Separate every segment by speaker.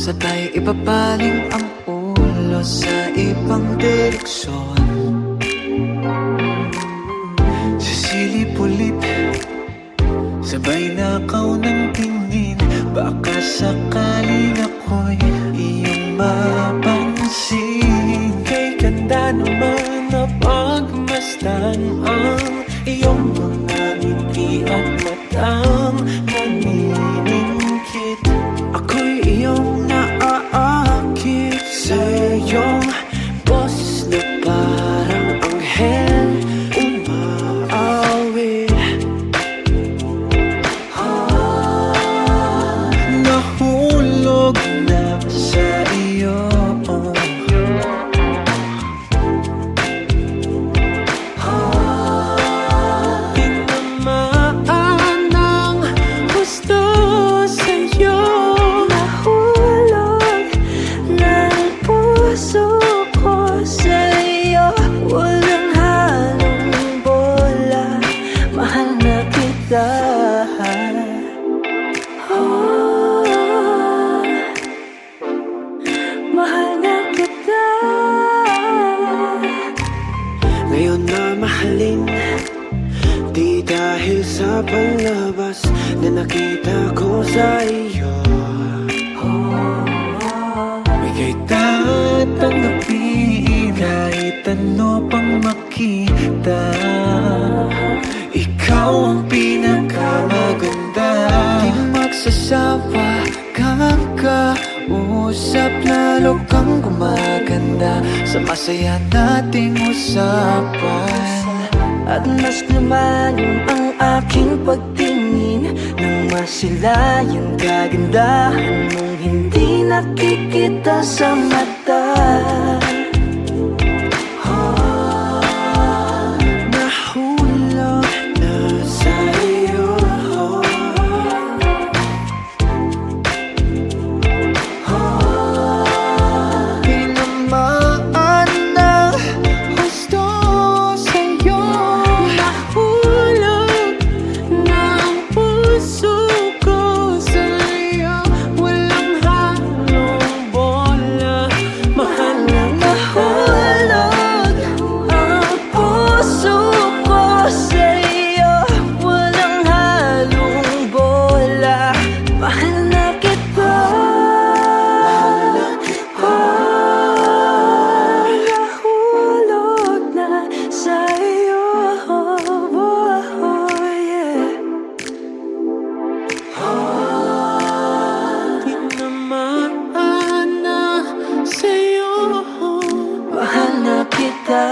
Speaker 1: Sabay ipapaling ang ulo sa ibang direksyon. Sisilip ulit, sabay nakaw ng tingin. Baka sakaling ako'y iyong mapansin. Kay ganda naman na pagmasdan ang iyong mga ngiti at matang naniningkit. Ako'y iyong naaakit sa iyong boses na parang anghel umaawit. Nahulog na sa iyo. Tinamaan ng gusto sa'yo.
Speaker 2: Nahulog ng puso ko sa'yo. Walang halong bola, mahal na kita. Mahal na kita.
Speaker 1: Ngayon na mahalin, di dahil sa panlabas na nakita ko sa iyo. May tatanggapin kahit ano pang makita. Ikaw ang pinakamaganda. Di magsasawa, kakausap, lalo kang gumaganda sa masaya nating usapan.
Speaker 2: At mas lumalim ang aking pagtingin nang masilayan kagandahan mong hindi nakikita sa mata.
Speaker 1: Nahulog na sa iyo. Tinamaan ng gusto sa'yo. Nahulog ng puso ko sa'yo. Walang halong bola, mahal na
Speaker 2: Nahulog ang puso ko sa'yo. Walang halong bola, mahal na kita. Nahulog na sa'yo.
Speaker 1: tinamaan na sa'yo.
Speaker 2: Mahal na kita.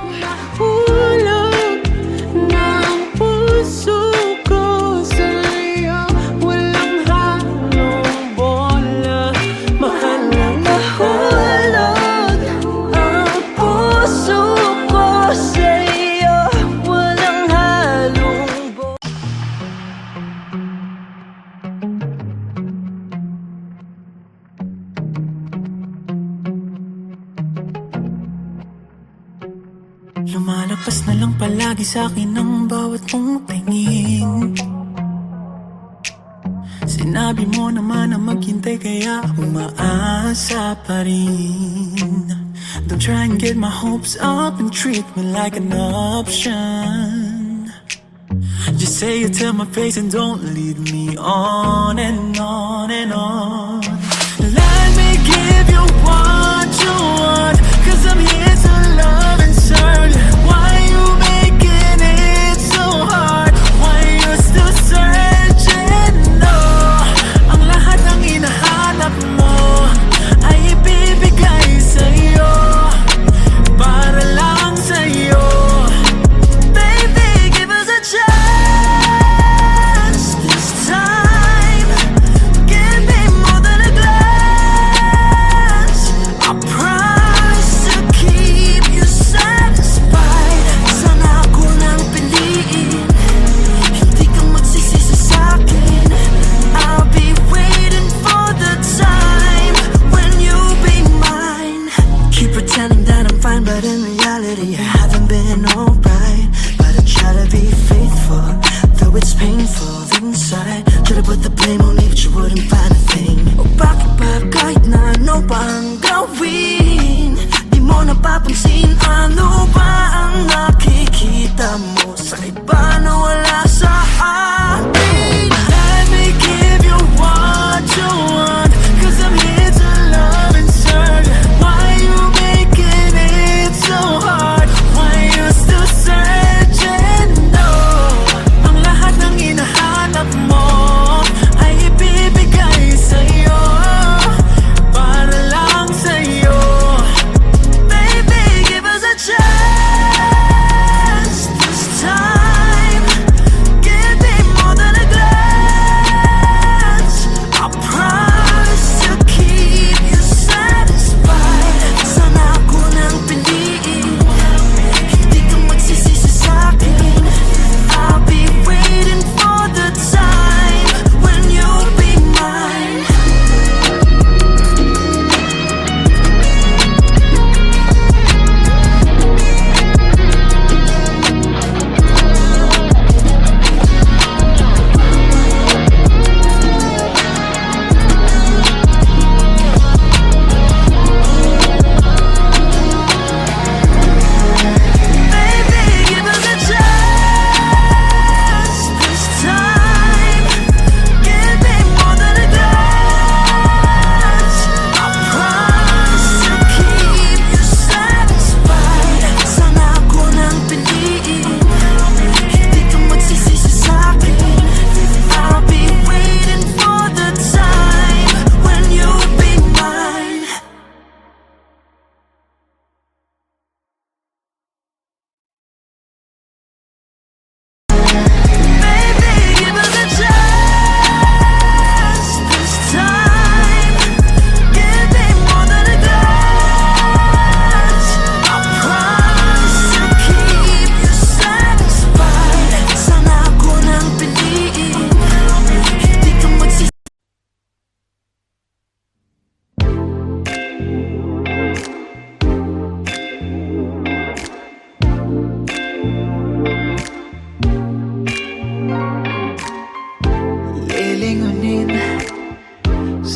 Speaker 1: Nahulog ng puso ko sa'yo. Walang halong bola, mahal na
Speaker 2: Nahulog ang puso ko sa'yo. Walang halong bola.
Speaker 1: Lumalagpas na lang palagi sa'kin ang bawat mong tingin. Sinabi mo naman na maghintay kaya umaasa pa rin. Don't try and get my hopes up and treat me like an option. Just say it to my face and don't lead me on and on and on. Let me give you what you want, 'cause I'm here to love and serve. Why you making it so hard? Why you still searching? No, ang lahat ng hinahanap mo ay ibibigay sa'yo, para lang sa'yo. Baby, give us a chance this time. Give me more than a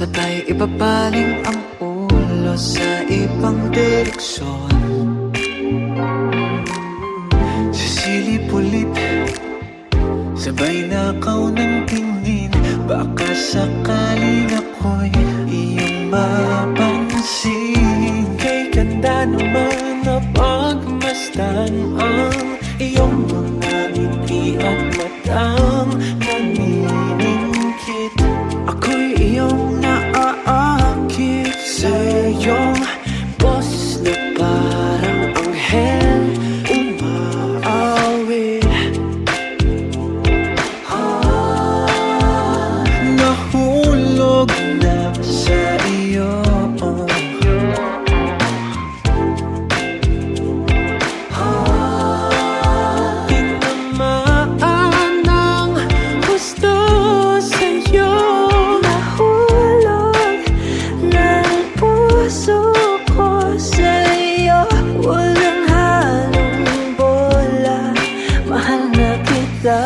Speaker 1: Sabay ibabaling ang ulo sa ibang direksyon. Sisilip ulit, sabay nakaw ng tingin. Baka sakaling ako'y iyong mapansin. Kay ganda naman na pagmasdan ang iyong mga ngiti at matang naniningkit. Ako'y iyong naaakit sa iyong boses na parang anghel umaawit. Nahulog na sa iyo. Tinamaan ng gusto sa'yo.
Speaker 2: Nahulog ng puso ko sa'yo. Walang halong bola, mahal na kita.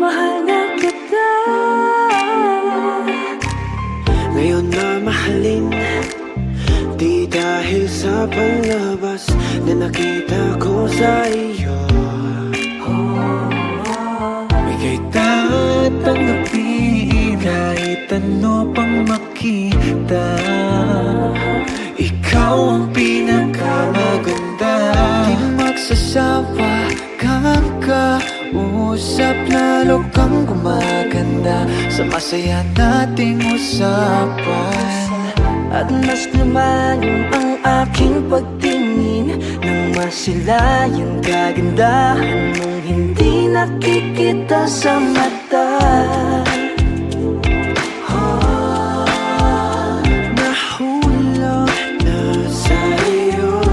Speaker 2: Mahal na kita.
Speaker 1: Ngayon na mahalin, di dahil sa palabas na nakita ko sa iyo. Bigay tatanggapin kahit ano pang makita. Ikaw ang pinakamaganda. Di magsasawa kang kausap, lalo kang gumaganda sa masaya nating usapan.
Speaker 2: At mas lumalim ang aking pagtingin nang masilayan kagandahan mong hindi nakikita sa mata.
Speaker 1: Nahulog na sa iyo.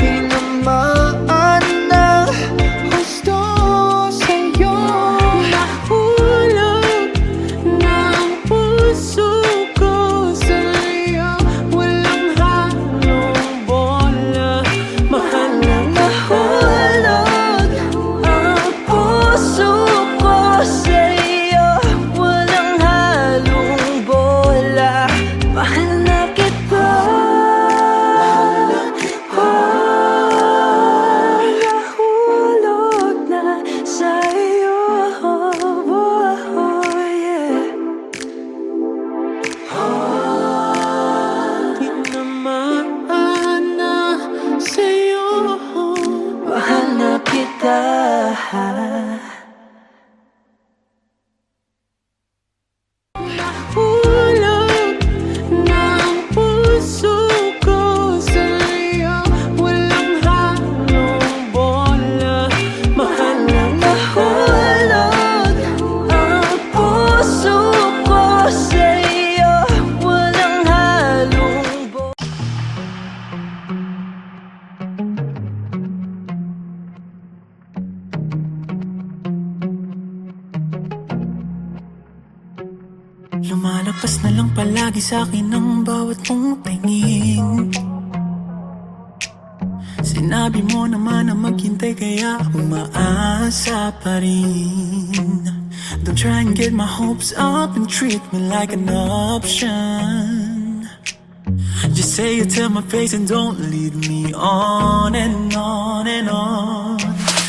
Speaker 1: Tinamaan ng gusto sa'yo. Nahulog ng puso ko sa'yo. Walang halong bola, mahal na
Speaker 2: Nahulog ang puso ko sa'yo. Walang halong bola, mahal na kita. Nahulog na sa'yo.
Speaker 1: tinamaan na sa'yo.
Speaker 2: Mahal na kita.
Speaker 1: Hulog ng puso ko sa'yo. Walang halong bola, mahal na
Speaker 2: Nahulog ang puso ko sa'yo. Walang halong bola.
Speaker 1: Lumalagpas na lang palagi sa'kin ang bawat mong tingin. Sinabi mo naman na maghintay kaya umaasa pa rin. Don't try and get my hopes up and treat me like an option. Just say it to my face and don't lead me on and on and on.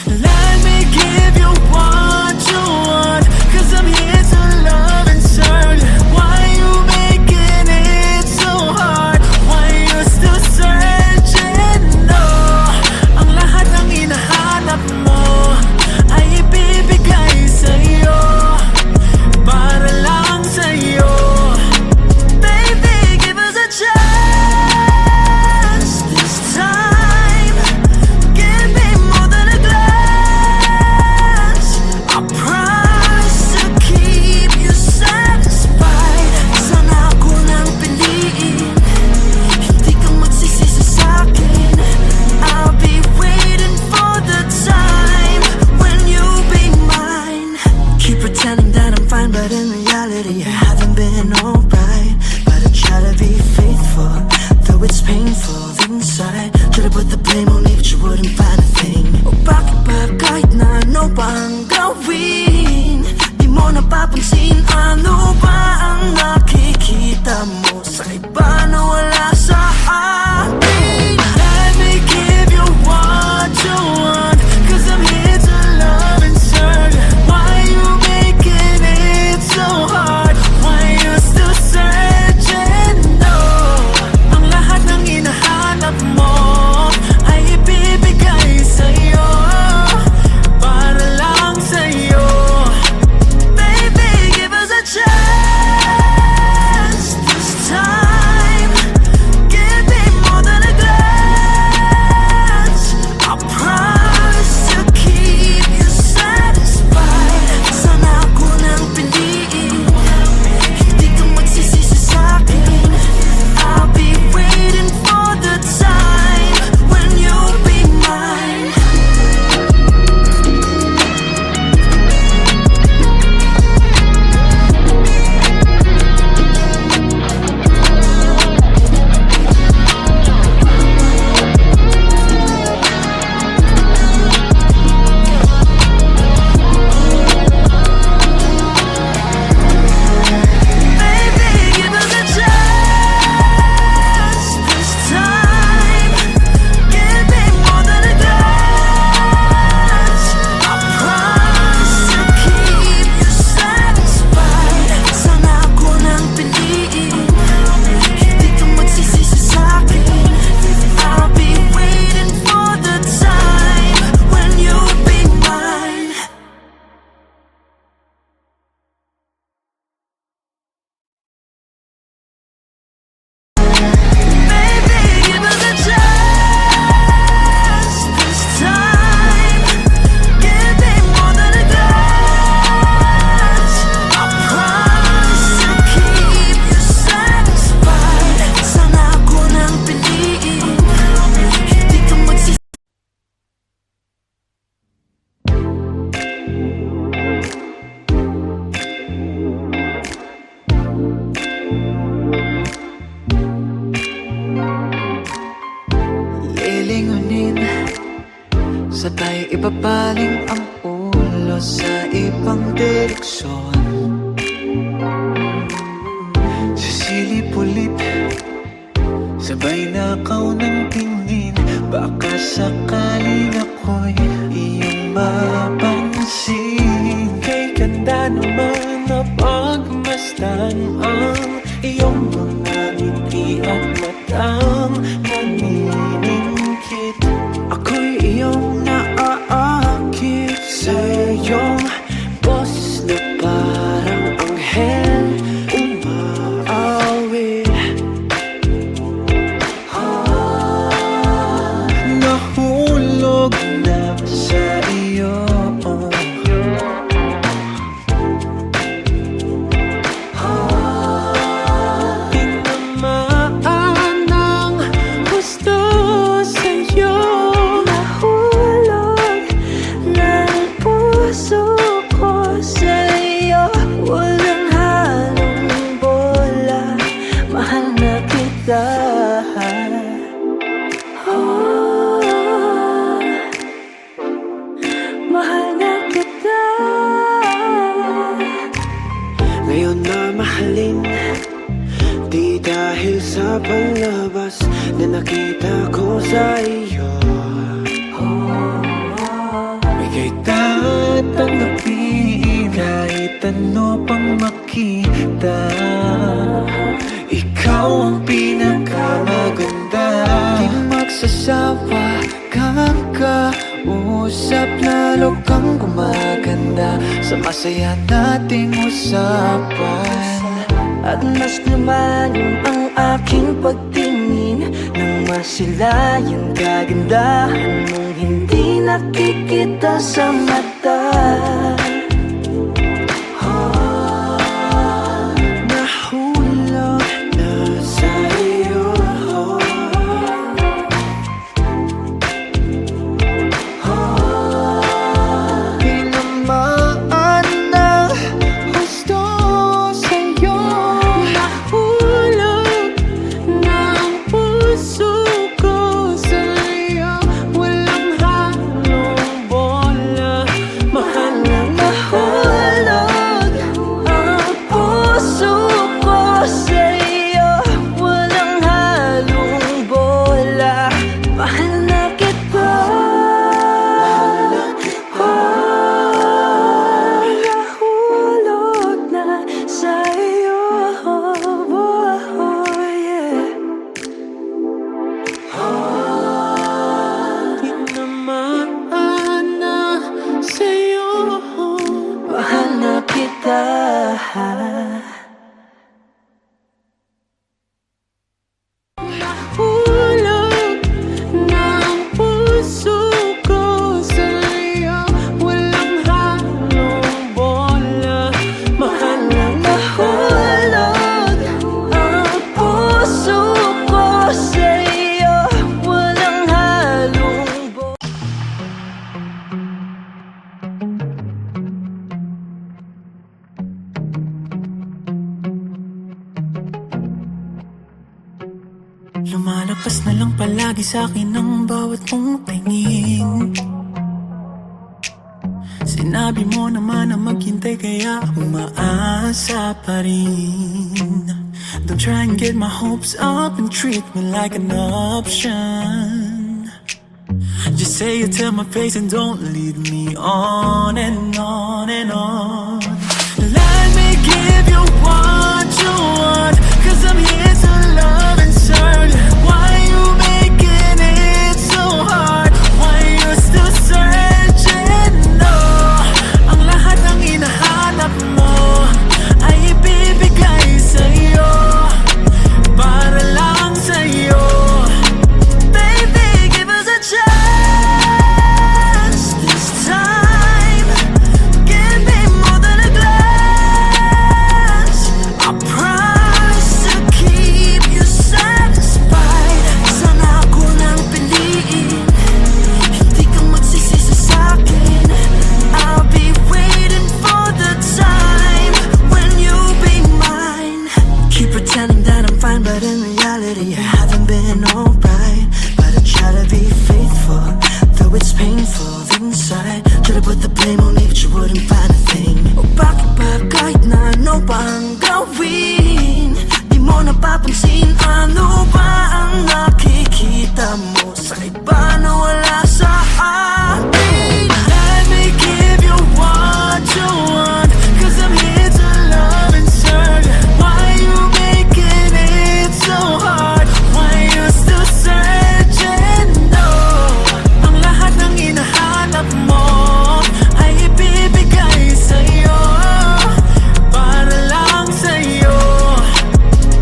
Speaker 1: Let me give you what you want, 'cause I'm here to love and serve. Why you making it so hard? Why you still searching? No, ang lahat ng hinahanap mo ay ibibigay sa'yo, para lang sa'yo. Baby, give us a chance this time. Give me more than a glance. I promise to keep you satisfied. Sana ako nang piliin, hindi ka magsisisi sa'kin. I'll be waiting for the time when you'll be mine.
Speaker 2: Keep pretending that I'm fine, but in reality I haven't been alright. But I try to be faithful, though it's painful inside. Try to put the blame on me, but you wouldn't find a thing. O bakit ba kahit na ano pang gawin, di mo napapansin ano ba ang nakikita mo sa iba na wala sa akin.
Speaker 1: Let me give you what you want, 'cause I'm here to love and serve. Why you making it so hard? Why you still searching? No, ang lahat ng hinahanap mo ay ibibigay sa'yo, para lang sa'yo.
Speaker 2: Baby, give us a chance this time. Give me more than a glance. I promise to keep you satisfied. Sana ako nang piliin, hindi ka magsisisi sa'kin. I'll be waiting for the time when you'll be mine. Baby, give us a chance this time. Give me more than a glance. I promise to keep you satisfied. Sana ako nang piliin, hindi ka magsisisi sa'kin. I'll be waiting for the time when you'll be mine. Baby, give us a chance this time. Give me more than a glance. I promise to keep you satisfied. Sana ako nang piliin, hindi ka magsisisi.
Speaker 1: Lilingunin, sabay ibabaling ang ulo sa ibang direksyon. Sisilip ulit, sabay nakaw ng tingin. Baka sakaling ako'y iyong mapansin. Kay ganda naman na pagmasdan ang iyong mga ngiti at matang naniningkit. Ako'y iyong naaakit sa iyong boses na parang anghel umaawit. Nahulog na sa iyo. Tinamaan ng gusto sa'yo.
Speaker 2: Nahulog ng puso ko sa'yo. Walang halong bola, mahal na kita. Oh, mahal na kita.
Speaker 1: Ngayon na mahalin, di dahil sa palabas na nakita ko sa iyo. Bigay tatanggapin kahit ano pang makita. Ikaw ang pinakamaganda. Di magsasawa kakausap, lalo kang gumaganda sa masaya nating usapan.
Speaker 2: At mas lumalim ang aking pagtingin nang masilayan kagandahan mong hindi nakikita sa mata.
Speaker 1: Nahulog na sa iyo. Tinamaan ng gusto sa'yo.
Speaker 2: Nahulog ng puso
Speaker 1: Lumalapas na lang palagi sa'kin ang bawat mong tingin. Sinabi mo naman na maghintay kaya umaasa pa rin. Don't try and get my hopes up and treat me like an option. Just say it to my face and don't lead me on and on and on. Let me give you what you want, 'cause I'm here to love and serve. Why you making it so hard? Why you still searching? No, ang lahat ng hinahanap mo ay ibibigay sa'yo, para lang sa'yo. Baby, give us a chance this time. Give me more than a glance. I promise to keep you satisfied. Sana ako nang piliin, hindi ka magsisisi sa'kin. I'll be waiting for the time when you'll be mine. Keep pretending that I'm fine, but in reality I haven't been alright. But I try to be faithful, though it's painful inside. Try to put the blame on me, but you wouldn't find a thing. O bakit ba kahit na ano pa ang gawin, di mo napapansin? Ano ba ang nakikita mo sa iba na wala sa akin? Let me give you what you want, 'cause I'm here to love and serve. Why you making it so hard? Why you still searching? No, ang lahat ng hinahanap mo ay ibibigay sa'yo, para lang sa'yo.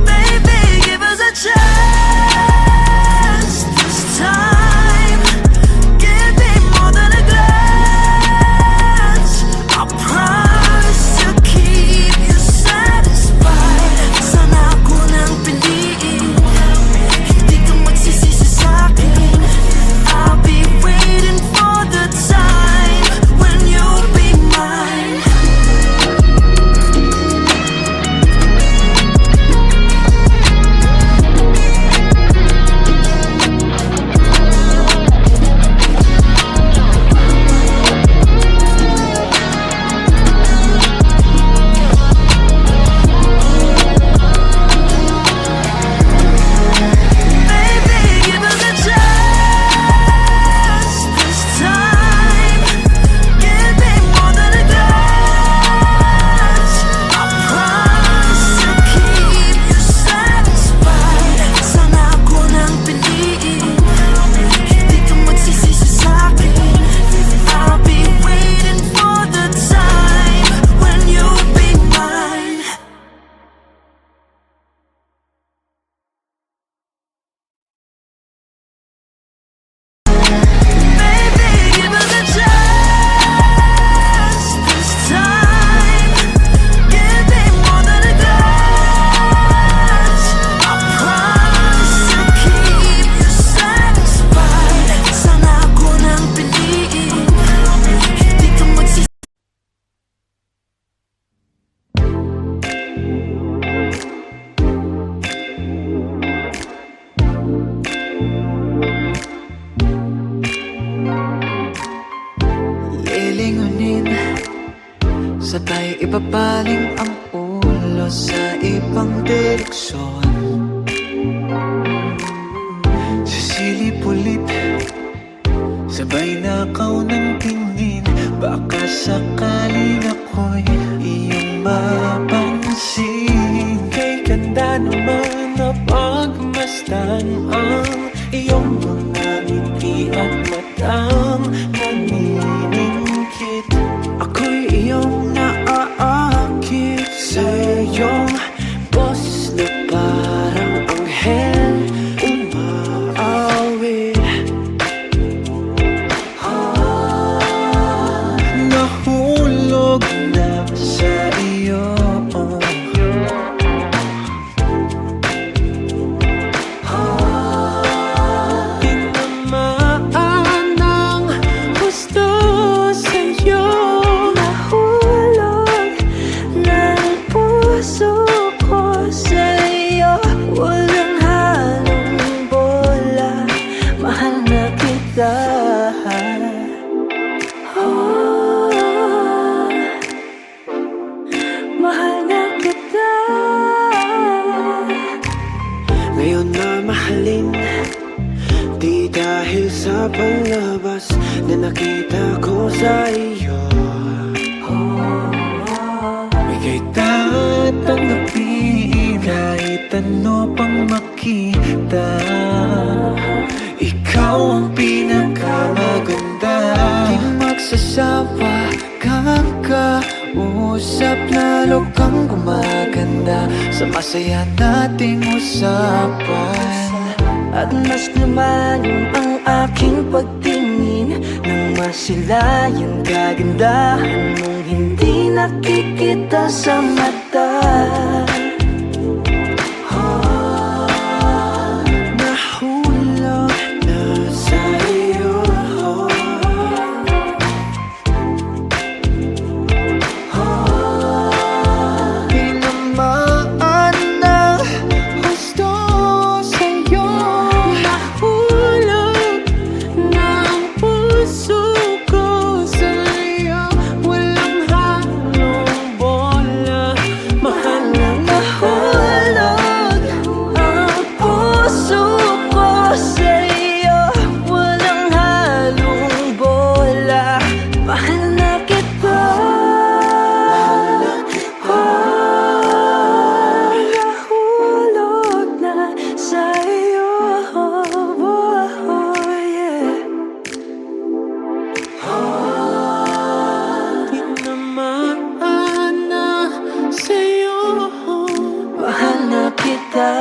Speaker 1: Baby, give us a chance this time. Give me more than a glance. I promise to keep you satisfied. Sana ako nang piliin, hindi ka magsisisi sa'kin. I'll be waiting for the time when you'll be mine. Baby, give us a chance this time. Give me more than a glance. I promise to keep you satisfied. Sana ako nang piliin, hindi ka magsisisi sa'kin. I'll be waiting for the time when you'll be mine. Baby, give us a chance this time. Give me more than a glance. I promise to keep you satisfied. Sana ako nang piliin, hindi ka magsisisi. Lilingunin, sabay ibabaling ang ulo sa ibang direksyon. Sisilip ulit, sabay nakaw ng tingin. Baka sakaling ako'y iyong mapansin. Kay ganda naman na pagmasdan ang iyong mga ngiti at matang naniningkit. Ako'y iyong naaakit sa iyong boses na parang anghel umaawit. Nahulog na sa iyo. Tinamaan ng
Speaker 3: palabas na nakita ko sa iyo. Ika'y tatanggapin kahit ano pang makita. Ikaw ang pinakamaganda. Di magsasawa, kakausap, lalo kang gumaganda sa masaya nating usapan.
Speaker 2: At mas lumalim ang aking pagtingin nang masilayan kagandahan mong hindi nakikita sa mata.
Speaker 3: Nahulog na sa'yo. Tinamaan ng gusto sa'yo.
Speaker 2: Nahulog ng puso ko sa'yo. Walang halong bola. Mahal na nahulog ang puso ko sa'yo. Walang halong bola. Mahal na kita. Nahulog na sa'yo.
Speaker 3: Tinamaan na sa'yo.
Speaker 2: Mahal na kita.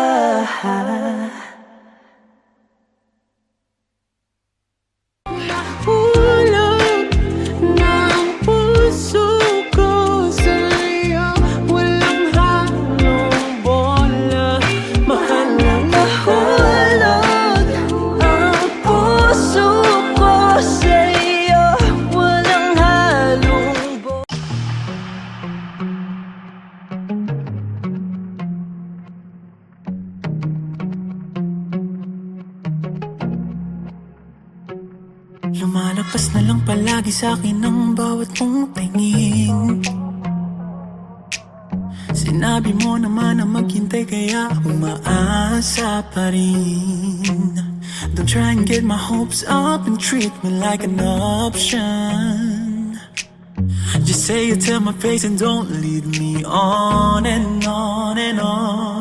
Speaker 2: Nahulog ng puso ko sa'yo. Walang halong bola. Mahal na nahulog ang puso ko sa'yo. Walang halong bola.
Speaker 1: Lumalagpas na lang palagi sa'kin ang bawat mong tingin. Sinabi mo naman na maghintay kaya umaasa pa rin. Don't try and get my hopes up and treat me like an option. Just say it to my face and don't lead me on and on and on.